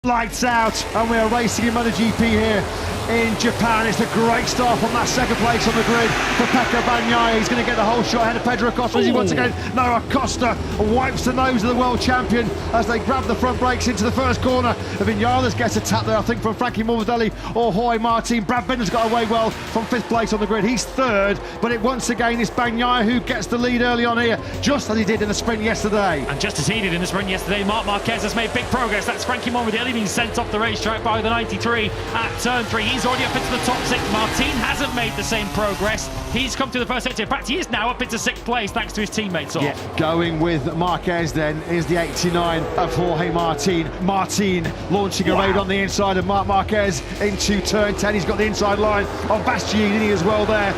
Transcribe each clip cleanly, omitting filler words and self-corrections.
lights out, and we are racing in MotoGP here in Japan. It's a great start from that second place on the grid for Pecco Bagnaia. He's going to get the whole shot ahead of Pedro Acosta as he once again, no, Acosta wipes the nose of the world champion as they grab the front brakes into the first corner. Vinales gets a tap there, I think, from Frankie Morbidelli or Jorge Martin. Brad Binder's got away well from fifth place on the grid. He's third, but it once again is Bagnaia who gets the lead early on here, just as he did in the sprint yesterday. And just as he did in the sprint yesterday, Marc Marquez has made big progress. That's Frankie Morbidelli being sent off the racetrack by the 93 at turn 3. He's already up into the top 6. Martin hasn't made the same progress. He's come to the first sector. In fact, he is now up into 6th place thanks to his teammates off. Yeah, going with Marquez then is the 89 of Jorge Martin. Martin launching a raid on the inside of Marc Marquez into turn 10. He's got the inside line on Bastianini as well there.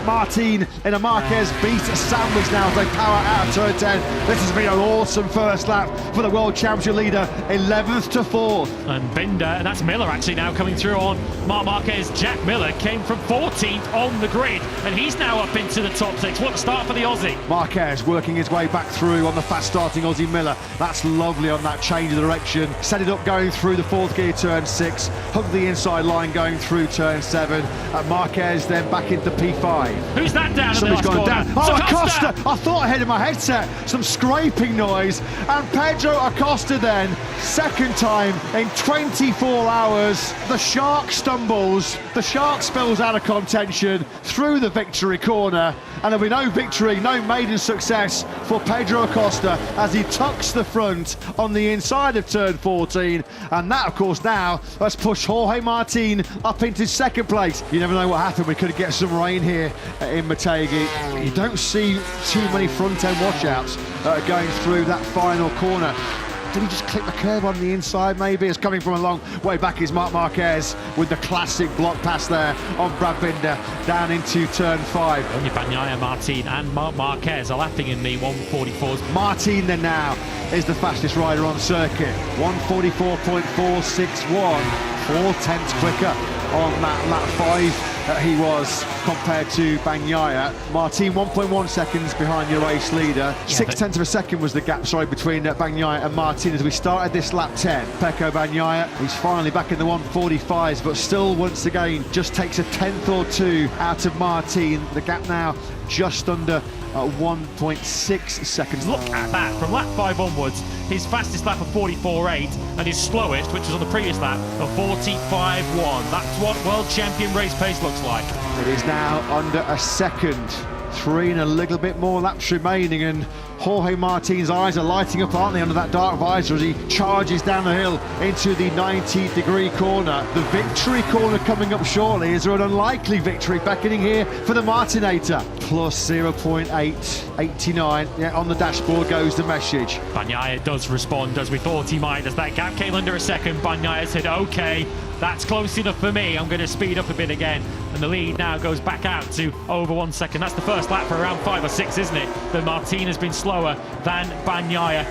Martin in a Marquez beat sandwich now as they power out of turn 10. This has been an awesome first lap for the World Championship leader, 11th to 4th. And Binder, and that's Miller actually now coming through on Marc Marquez. Jack Miller came from 14th on the grid, and he's now up into the top 6. What a start for the Aussie. Marquez working his way back through on the fast starting Aussie Miller. That's lovely on that change of direction. Set it up going through the 4th gear, turn 6. Hooked the inside line going through turn 7. Marquez then back into P5. Who's that down? Somebody's gone down. Oh, Acosta! I thought I heard my headset some scraping noise, and Pedro Acosta then, second time in 24 hours. The shark stumbles, the shark spills out of contention through the victory corner, and there'll be no victory, no maiden success for Pedro Acosta as he tucks the front on the inside of turn 14, and that of course now has pushed Jorge Martin up into second place. You never know what happened. We could get some rain here in Motegi. You don't see too many front end washouts going through that final corner. Did he just clip the curb on the inside maybe? It's coming from a long way back is Marc Marquez with the classic block pass there on Brad Binder down into turn 5. Only Bagnaia, Martin and Marc Marquez are lapping in the 144s. Martin then now is the fastest rider on circuit. 144.461, 4/10 quicker on that lap 5. He was compared to Bagnaia. Martin 1.1 seconds behind your race leader. 0.6 of a second was the gap, between Bagnaia and Martin as we started this lap 10. Pecco Bagnaia, he's finally back in the 145s, but still once again just takes a 10th or 2 out of Martin. The gap now just under 1.6 seconds. Look at that, from lap 5 onwards, his fastest lap of 44.8 and his slowest, which was on the previous lap, of 45.1. That's what world champion race pace looks like. It is now under a second. 3 and a little bit more laps remaining, and Jorge Martin's eyes are lighting up, aren't they, under that dark visor as he charges down the hill into the 90-degree corner. The victory corner coming up shortly. Is there an unlikely victory beckoning here for the Martinator? Plus 0.889. Yeah, on the dashboard goes the message. Bagnaia does respond as we thought he might. As that gap came under a second, Bagnaia said, okay, that's close enough for me. I'm going to speed up a bit again. And the lead now goes back out to over 1 second. That's the first lap for around 5 or 6, isn't it? But Martin has been slower than Bagnaia.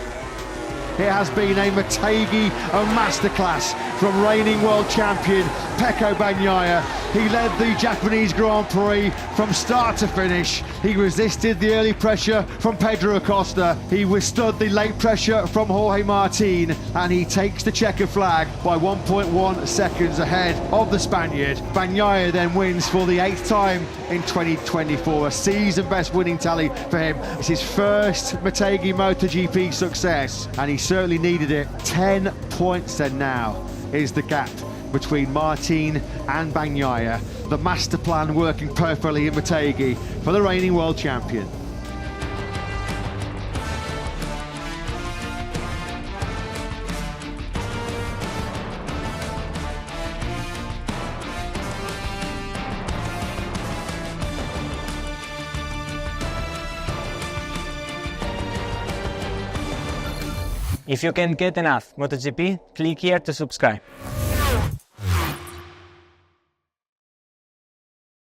It has been a Motegi masterclass from reigning world champion Pecco Bagnaia. He led the Japanese Grand Prix from start to finish. He resisted the early pressure from Pedro Acosta. He withstood the late pressure from Jorge Martin, and he takes the checker flag by 1.1 seconds ahead of the Spaniard. Bagnaia then wins for the 8th time in 2024, a season best winning tally for him. It's his first Motegi MotoGP success, and he certainly needed it. 10 points then now is the gap between Martin and Bagnaia. The master plan working perfectly in Motegi for the reigning world champion. If you can't get enough MotoGP, click here to subscribe.